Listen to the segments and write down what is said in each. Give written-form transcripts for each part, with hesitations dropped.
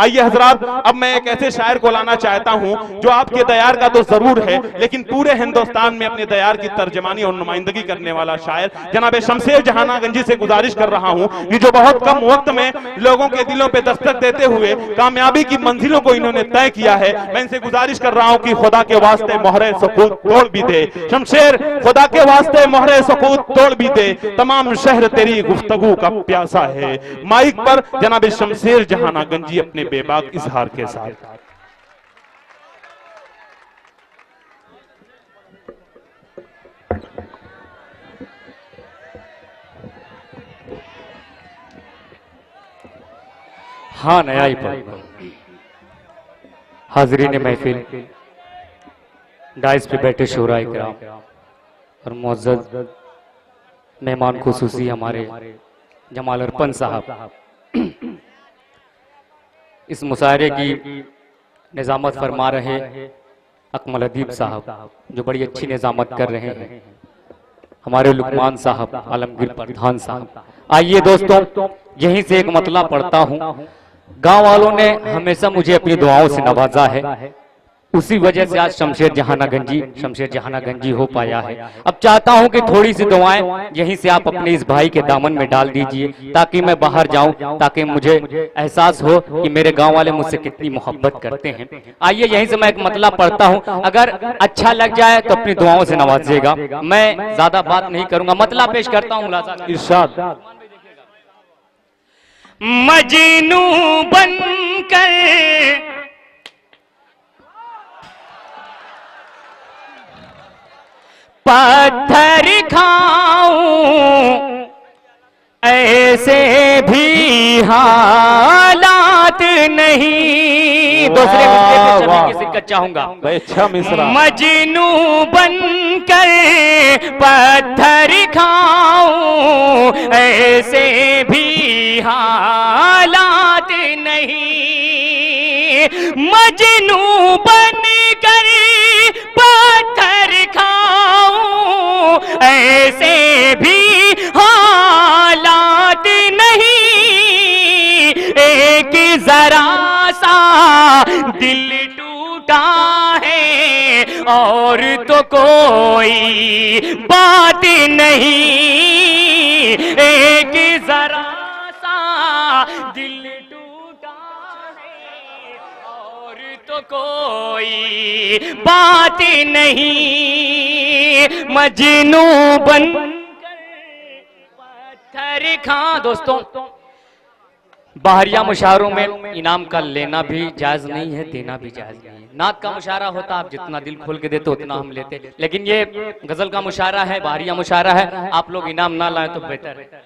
आइए हजरात, अब मैं एक ऐसे शायर को लाना चाहता हूं जो आपके दयार का तो जरूर है, लेकिन पूरे हिंदुस्तान में अपने दयार की तर्जमानी और नुमाइंदगी करने वाला शायर जनाब शमशेर जहानागंजी से गुजारिश कर रहा हूं कि जो बहुत कम वक्त में लोगों के दिलों पे दस्तक देते हुए कामयाबी की मंजिलों को इन्होंने तय किया है। मैं इनसे गुजारिश कर रहा हूं कि खुदा के वास्ते मोहरे सुकूत तोड़ भी दे। शमशेर, खुदा के वास्ते मोहरे सुकूत तोड़ भी दे, तमाम शहर तेरी गुफ्तगू का प्यासा है। माइक पर जनाब शमशेर जहानागंजी अपने बेबाक इजहार के साथ। हाँ, नया ही पर हाजरीन महफिल, डाइस पे बैठे शोरा इकराम और मुअज़्ज़ज़ मेहमान खुसूसी हमारे जमाल अरपन साहब, इस मुशायरे की निज़ामत फरमा रहे अकमल अदीब साहब जो बड़ी अच्छी निज़ामत कर रहे हैं, हमारे लुकमान साहब, आलमगीर प्रधान साहब। आइए दोस्तों, यहीं से एक मतला पढ़ता हूँ। गांव वालों ने हमेशा मुझे अपनी दुआओं से नवाजा है, उसी वजह से आज शमशेर जहानागंजी हो पाया है। अब चाहता हूं कि थोड़ी सी दुआएं यहीं से आप अपने इस भाई के दामन में डाल दीजिए ताकि मैं बाहर जाऊं, ताकि मुझे एहसास हो कि मेरे गांव वाले मुझसे कितनी मोहब्बत करते हैं। आइए यहीं से मैं एक मतला पढ़ता हूं, अगर अच्छा लग जाए तो अपनी दुआओं से नवाजिएगा। मैं ज्यादा बात नहीं करूंगा, मतला पेश करता हूँ। इरशाद। मजनू बनकर पत्थर खाऊं, ऐसे भी हालात नहीं। दूसरे मिसरे पे किसी का चाहूंगा। अच्छा मिसरा। मजनू बनकर पत्थर खाऊं, ऐसे भी हालात नहीं। मजनू बनकर पत्थर खाऊं, ऐसे भी हालात नहीं। एक जरा सा दिल टूटा है और तो कोई बात नहीं। एक जरा सा दिल टूटा है और तो कोई बात नहीं। मजनू बनकर पत्थर खा। दोस्तों, बाहरिया मुशायरों में इनाम का लेना भी जायज नहीं है, देना भी जायज नहीं है। नात का मुशायरा होता, आप जितना दिल खोल के देते उतना हम लेते, लेकिन ये गजल का मुशायरा है, बाहरिया मुशायरा है, आप लोग इनाम ना लाएं तो बेहतर है।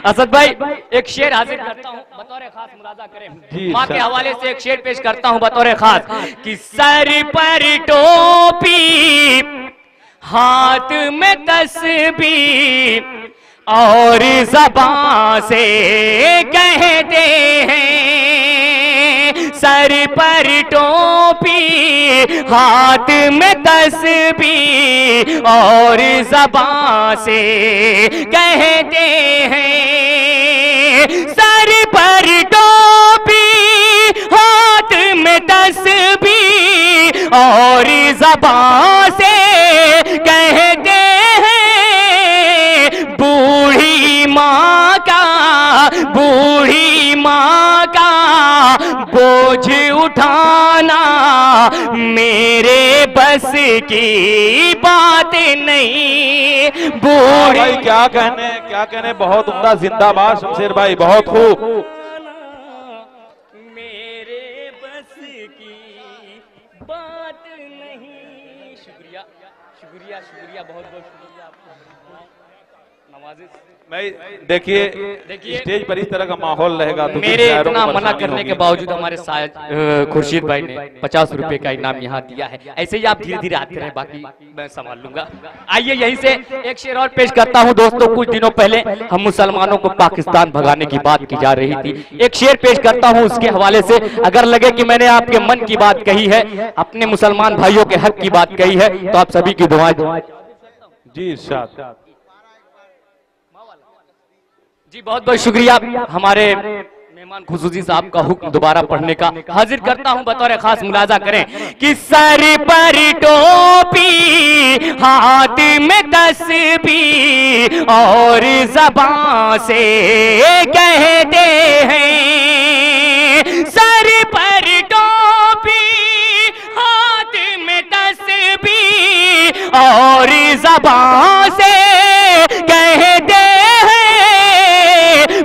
असद भाई, एक शेर हाजिर करता हूँ बतौर खास, मुलाजा करें। माँ के हवाले से एक शेर पेश करता हूँ बतौर खास कि सर पर टोपी, हाथ में तस्बीह और ज़बान से कहते हैं। सर पर टोपी, हाथ में तस्बीह और ज़बान से कहते हैं। सर पर टोपी, हाथ में तस्बीह और ज़बान से कहते हैं। बूढ़ी माँ का बोझ उठाना मेरे बस की बात नहीं। बूढ़ी भाई क्या कहने, बहुत उम्दा, जिंदाबाद शमशेर भाई, बहुत खूब। मेरे बस की बात नहीं। शुक्रिया शुक्रिया शुक्रिया, बहुत बहुत शुक्रिया आपका। देखिए स्टेज पर इस तरह का माहौल रहेगा तो मेरे इतना मना करने के बावजूद हमारे खुर्शीद भाई ने 50 रुपए का इनाम यहाँ दिया है। ऐसे ही आप धीरे धीरे आते रहे, बाकी मैं संभाल लूंगा। आइए यहीं से एक शेर और पेश करता हूँ। दोस्तों, कुछ दिनों पहले हम मुसलमानों को पाकिस्तान भगाने की बात की जा रही थी, एक शेर पेश करता हूँ उसके हवाले से। अगर लगे कि मैंने आपके मन की बात कही है, अपने मुसलमान भाइयों के हक की बात कही है, तो आप सभी की दुआएं। जी इरशाद। जी बहुत बहुत शुक्रिया हमारे मेहमान खुसूसी साहब का हुक्म दोबारा पढ़ने का हाजिर करता हूं, बतौर खास मुलाजा करें कि सर पर टोपी, हाथ में तस्बीह और ज़बान से कहते हैं। सर पर टोपी, हाथ में तस्बीह और ज़बान से कहते हैं।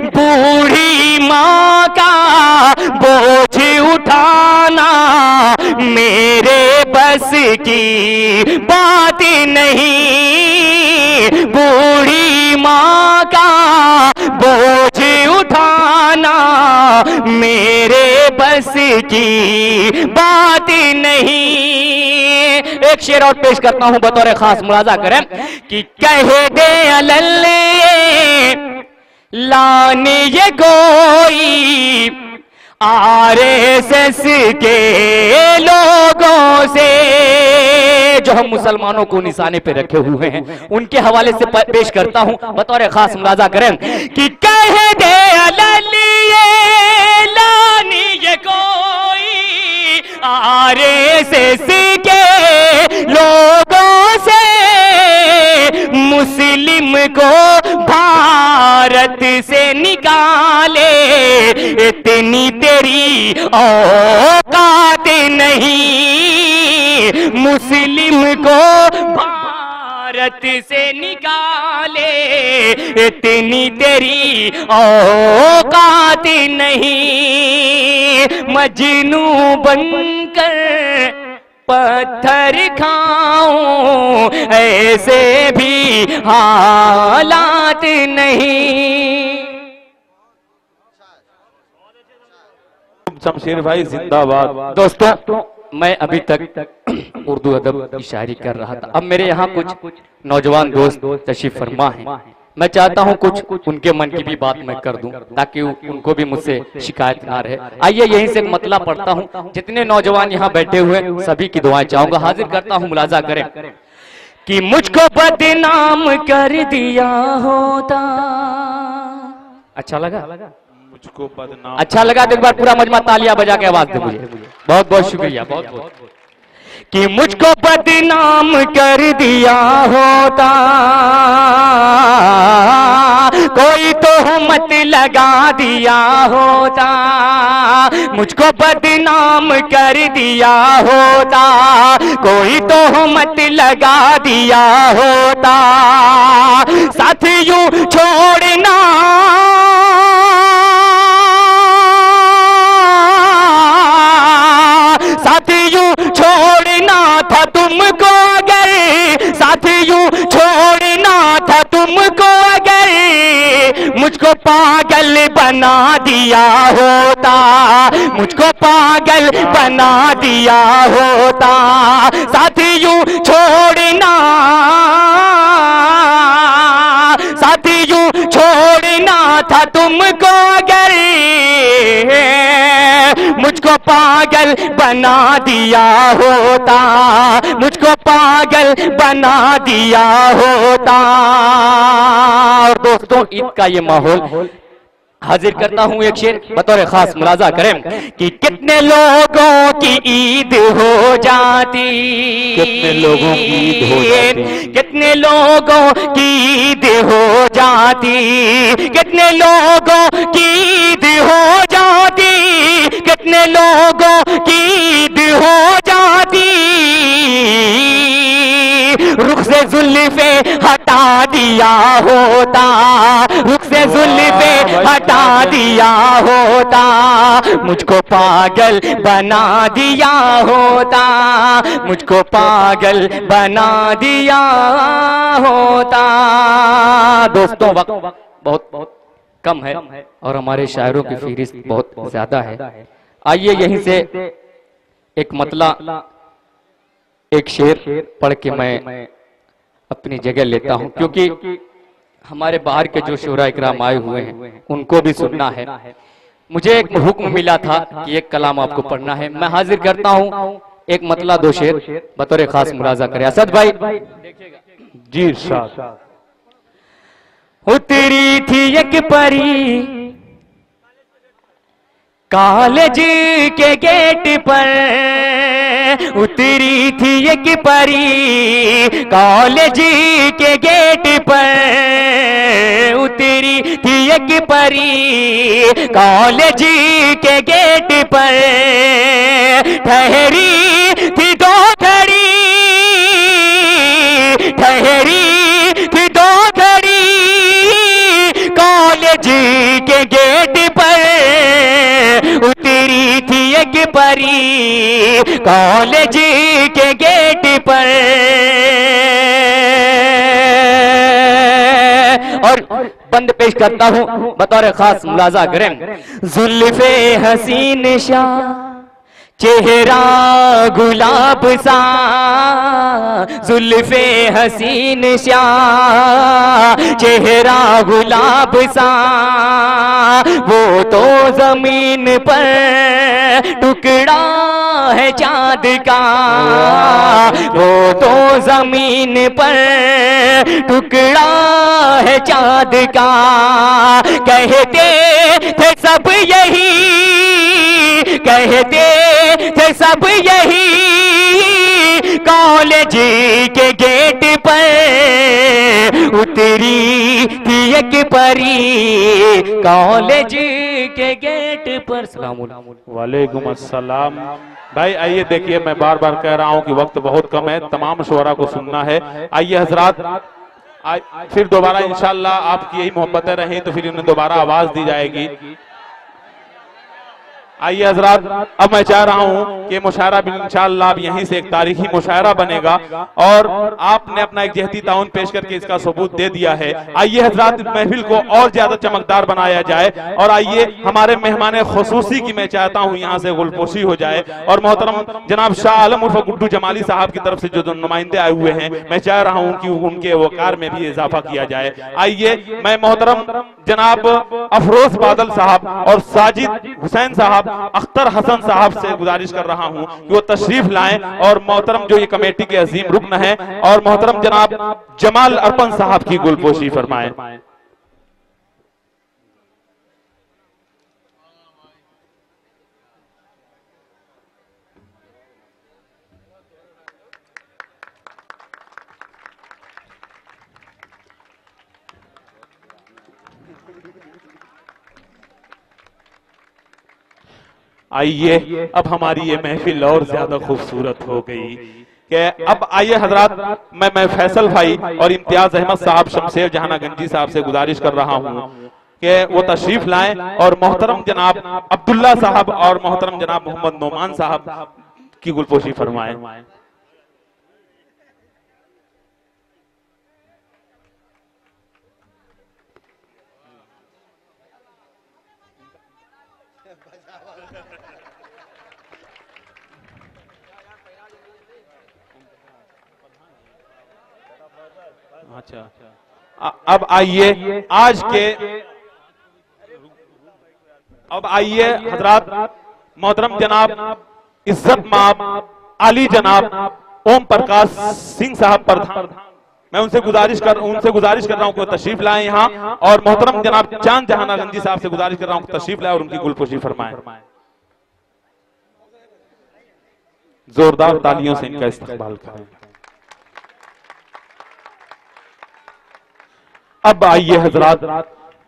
बूढ़ी माँ का बोझ उठाना मेरे बस की बात नहीं। बूढ़ी माँ का बोझ उठाना मेरे बस की बात नहीं। एक शेर और पेश करता हूं, बतौर खास मुलाजा करें कि कह दे अल्ले लाने ये गोई आरएसएस के लोगों से, जो हम मुसलमानों को निशाने पे रखे हुए हैं, उनके हवाले से पेश करता हूं, बतौर खास मुलाजा करें कि कह दे अल्ले लाने ये कोई आरएसएस के लोगों से, मुस्लिम को भारत से निकाले इतनी तेरी औकात नहीं। मुस्लिम को भारत से निकाले इतनी तेरी औकात नहीं। मजनू बनकर पत्थर खाऊं ऐसे भी हालात नहीं। शमशेर भाई जिंदाबाद। दोस्तों, मैं अभी तक उर्दू अदब की शायरी कर रहा था। अब मेरे यहाँ कुछ नौजवान दोस्त तशरीफ फरमा हैं। मैं चाहता हूं कुछ उनके मन की भी बात मैं कर दूं, ताकि उनको भी मुझसे शिकायत ना रहे। आइए यहीं से एक मतला पढ़ता हूं। जितने नौजवान यहाँ बैठे हुए सभी की दुआएं चाहूंगा, हाजिर करता हूं, मुलाजा करें कि मुझको बदनाम कर दिया होता। अच्छा लगा? मुझको बदनाम अच्छा लगा तो एक बार पूरा मजमा तालियां बजा के आवाज दे मुझे। बहुत बहुत शुक्रिया, बहुत बहुत। कि मुझको बदनाम कर दिया होता, कोई तोहमत लगा दिया होता। मुझको बदनाम कर दिया होता, कोई तोहमत लगा दिया होता। साथ यूं छोड़ना था तुमको, अगर साथ यूं छोड़ना था तुमको, अगर मुझको पागल बना दिया होता। मुझको पागल बना दिया होता। साथ यूं छोड़ना, साथ यूं छोड़ना था तुमको, अगर मुझको पागल बना दिया होता। मुझको पागल बना दिया होता। और दोस्तों, ईद का ये माहौल हाजिर करता हूं एक शेर, बतौर खास मुलाजा करें कि कितने लोगों की ईद हो जाती, कितने लोगों की ईद हो जाती, कितने लोगों की ईद हो जाती, कितने लोगों की ईद हो जाती, कितने लोगों की ईद हो जाती। रुख से जुल्फे हटा दिया होता, रुख से जुल्फे हटा दिया होता। मुझको पागल बना दिया होता, मुझको पागल बना दिया होता। दोस्तों, वक्त बहुत बहुत कम है और हमारे शायरों की फहरिस्त बहुत ज्यादा है। आइए यहीं से एक मतला, एक शेर पढ़ के मैं अपनी जगह लेता हूं, क्योंकि हमारे बाहर के जो शोरा इकराम आए हुए हैं उनको भी सुनना है। मुझे एक हुक्म मिला था कि एक कलाम आपको पढ़ना है। मैं हाजिर करता हूं एक मतला, दो शेर, बतौर खास मुलाजा करें। असद भाई जी साहब। उतरी थी एक परी कॉलेज के गेट पर उतरी थी एक परी, कॉलेज के गेट पर उतरी थी एक परी, कॉलेज के गेट पर ठहरी थी दो घड़ी, ठहरी थी दो घड़ी, कॉलेज के गेट पर उतरी थी एक परी, कॉलेज के गेट पर। और बंद पेश करता हूं बतौर खास मुलाजा करें। जुल्फे हसीन शाह चेहरा गुलाब सा, जुल्फे हसीन शाह चेहरा गुलाब सा, वो तो जमीन पर टुकड़ा है चांद का, वो तो जमीन पर टुकड़ा है चांद का। कहते थे सब यही, कहते थे सब यही, कॉलेज के गेट पर उतरी थी एक परी, कॉलेज के गेट पर। वालेकुम अस्सलाम। भाई आइए देखिए, मैं बार बार कह रहा हूं कि वक्त बहुत कम है, तमाम शुरा को सुनना है। आइए हजरात, फिर दोबारा इंशाल्लाह आपकी यही मोहब्बतें रहें तो फिर उन्हें दोबारा आवाज दी जाएगी। आइए हजरात, अब मैं चाह रहा हूं कि मुशायरा भी इंशाअल्लाह अब यहीं से एक तारीखी मुशायरा बनेगा और आपने अपना एक जहती ताउन पेश करके इसका सबूत दे दिया है। आइए हजरात, महफिल को और ज्यादा चमकदार बनाया जाए और आइए हमारे मेहमान खुसूसी की मैं चाहता हूं यहां से गुलपोशी हो जाए और मोहतरम जनाब शाह आलम उर्फ गुड्डू जमाली साहब की तरफ से जो नुमाइंदे आए हुए हैं, मैं चाह रहा हूं कि उनके वकार में भी इजाफा किया जाए। आइए मैं मोहतरम जनाब अफरोज बादल साहब और साजिद हुसैन साहब, अख्तर हसन साहब से गुजारिश कर रहा हूं कि वो तशरीफ लाएं और मोहतरम जो ये कमेटी के अजीम रुकन हैं और मोहतरम जनाब जमाल अर्पण साहब की गुलपोशी फरमाएं। आइए अब हमारी ये महफिल और ज्यादा खूबसूरत हो गई कि अब आइए हजरात, मैं फैसल भाई और इम्तियाज अहमद साहब शमशेर जहाना गंजी साहब से गुजारिश कर रहा हूं कि वो तशरीफ लाएं और मोहतरम जनाब अब्दुल्ला साहब और मोहतरम जनाब मोहम्मद नोमान साहब की गुलपोशी फरमाएं। अच्छा, अब आइए आज के, अब आइए हजरात, मोहतरम जनाब इज्जत माब आली जनाब ओम प्रकाश सिंह साहब प्रधान, मैं उनसे गुजारिश कर रहा हूं कि तशरीफ लाएं यहाँ और मोहतरम जनाब चांद जहाना गंजी साहब से गुजारिश कर रहा हूं कि तशरीफ लाएं और उनकी गुलपोशी फरमाएं। जोरदार तालियों से इनका इस्तकबाल करें। अब आइए हजरात,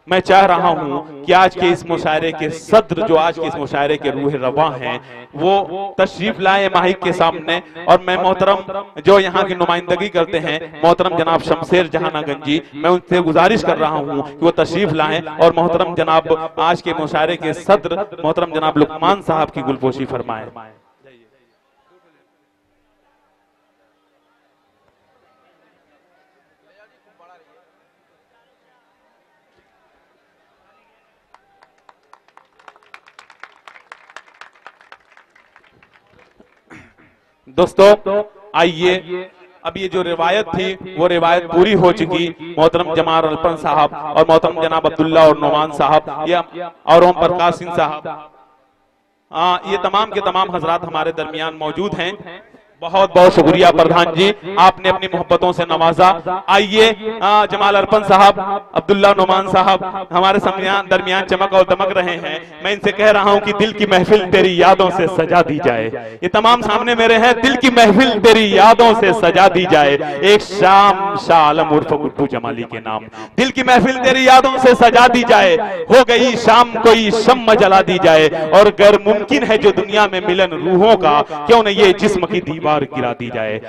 मैं चाह रहा हूं कि आज के इस मुशायरे के सद्र, जो आज के इस मुशायरे के रूह रवा हैं, वो तशरीफ लाए माहिक के सामने और मैं मोहतरम जो यहाँ की नुमाइंदगी करते हैं मोहतरम जनाब शमशेर जहाना गंजी, मैं उनसे गुजारिश कर रहा हूँ कि वो तशरीफ लाएं और मोहतरम जनाब आज के मुशायरे के सद्र मोहतरम जनाब लुकमान साहब की गुलपोशी फरमाएं। दोस्तों आइए, अब ये जो रिवायत थी वो रिवायत पूरी हो चुकी। मोहतरम जमाल अर्पण साहब और मोहतरम जनाब अब्दुल्ला और नोमान साहब ये और ओम प्रकाश सिंह साहब, ये तमाम के तमाम हजरात हमारे दरमियान मौजूद हैं। बहुत बहुत शुक्रिया प्रधान जी, आपने अपनी मोहब्बतों से नवाजा। आइए जमाल अरपन साहब, अब्दुल्ला नुमान साहब हमारे दरमियान चमक और दमक रहे हैं। मैं इनसे कह रहा हूं कि दिल की महफिल तेरी यादों से सजा दी जाए। ये तमाम सामने मेरे हैं। दिल की महफिल तेरी यादों से सजा दी जाए, एक शाम शाह आलम उर्फ गुड्डू जमाली के नाम। दिल की महफिल तेरी यादों से सजा दी जाए, हो गई शाम कोई शम्म जला दी जाए। और अगर मुमकिन है जो दुनिया में मिलन रूहों का, क्यों न ये जिस्म की दीवार गिरा दी जाए।